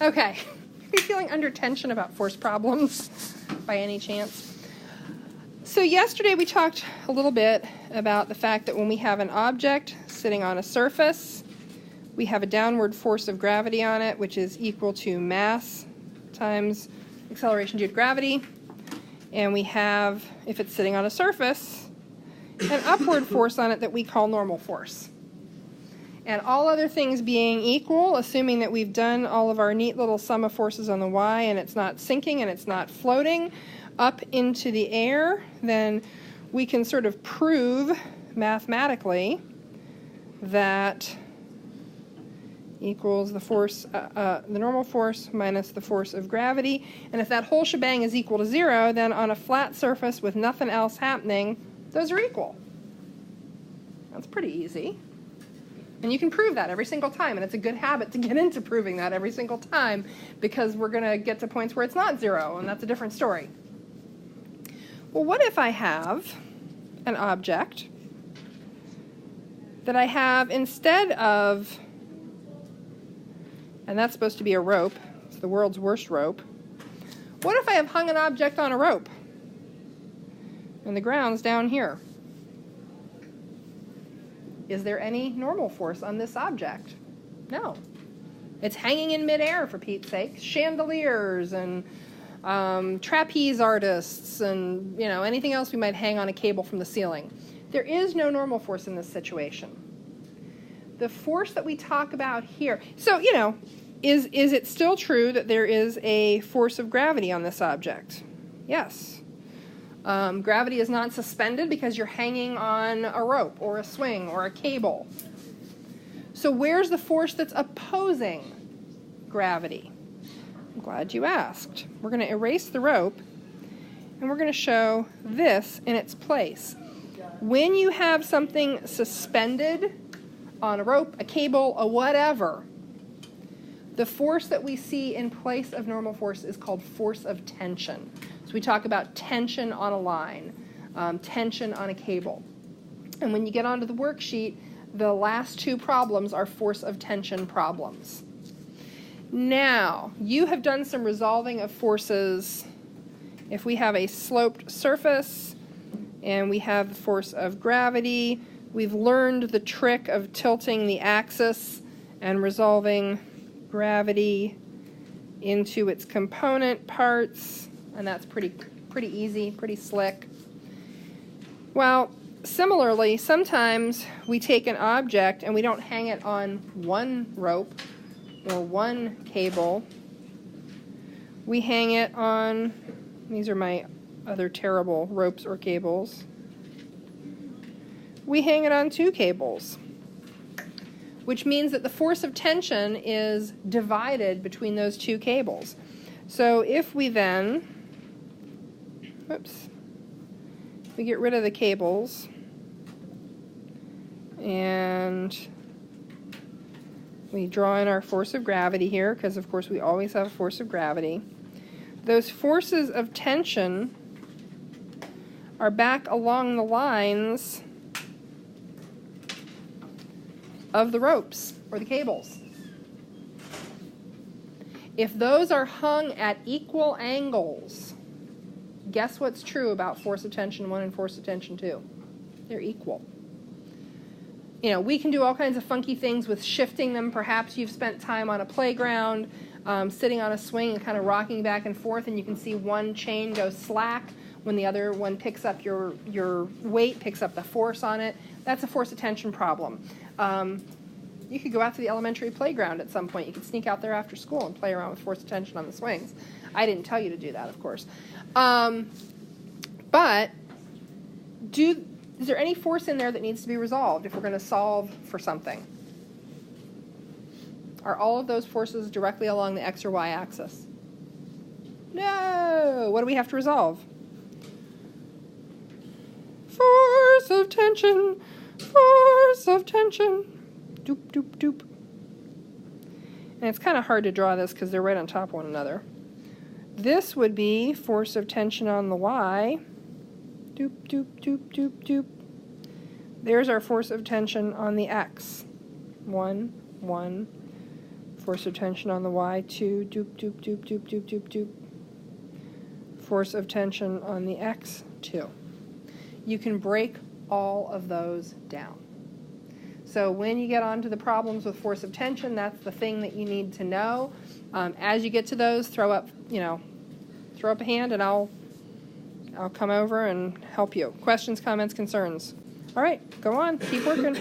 Okay. Are you feeling under tension about force problems by any chance? So yesterday we talked a little bit about the fact that when we have an object sitting on a surface, we have a downward force of gravity on it, which is equal to mass times acceleration due to gravity. And we have, if it's sitting on a surface, an upward force on it that we call normal force. And all other things being equal, assuming that we've done all of our neat little sum of forces on the y and it's not sinking and it's not floating up into the air, then we can sort of prove mathematically that equals the force, the normal force minus the force of gravity. And if that whole shebang is equal to 0, then on a flat surface with nothing else happening, those are equal. That's pretty easy. And you can prove that every single time, and it's a good habit to get into proving that every single time, because we're going to get to points where it's not 0, and that's a different story. Well, what if I have an object that I have instead of, and that's supposed to be a rope, it's the world's worst rope. What if I have hung an object on a rope and the ground's down here? Is there any normal force on this object? No. It's hanging in midair, for Pete's sake. Chandeliers and trapeze artists and anything else we might hang on a cable from the ceiling. There is no normal force in this situation. The force that we talk about here, so is it still true that there is a force of gravity on this object? Yes. Gravity is not suspended because you're hanging on a rope or a swing or a cable. So where's the force that's opposing gravity? I'm glad you asked. We're going to erase the rope and we're going to show this in its place. When you have something suspended on a rope, a cable, a whatever, the force that we see in place of normal force is called force of tension. So we talk about tension on a line, tension on a cable. And when you get onto the worksheet, the last two problems are force of tension problems. Now, you have done some resolving of forces. If we have a sloped surface and we have the force of gravity, we've learned the trick of tilting the axis and resolving gravity into its component parts, and that's pretty easy, pretty slick. Well, similarly, sometimes we take an object and we don't hang it on one rope or one cable. We hang it on, these are my other terrible ropes or cables. We hang it on two cables, which means that the force of tension is divided between those two cables. So if we then, we get rid of the cables and we draw in our force of gravity here, because of course we always have a force of gravity. Those forces of tension are back along the lines of the ropes or the cables. If those are hung at equal angles, guess what's true about force of tension 1 and force of tension 2? They're equal. We can do all kinds of funky things with shifting them. Perhaps you've spent time on a playground, sitting on a swing and kind of rocking back and forth, and you can see one chain go slack when the other one picks up your weight, picks up the force on it. That's a force of tension problem. You could go out to the elementary playground at some point. You could sneak out there after school and play around with force of tension on the swings. I didn't tell you to do that, of course. But is there any force in there that needs to be resolved if we're going to solve for something? Are all of those forces directly along the x or y axis? No! What do we have to resolve? Force of tension! Force of tension! Doop, doop, doop. And it's kind of hard to draw this because they're right on top of one another. This would be force of tension on the y. Doop, doop, doop, doop, doop. There's our force of tension on the x. 1, 1. Force of tension on the Y2, doop, doop, doop, doop, doop, doop, doop. Force of tension on the X2. You can break all of those down. So when you get onto the problems with force of tension, that's the thing that you need to know. As you get to those, throw up a hand, and I'll come over and help you. Questions, comments, concerns? All right, go on, keep working.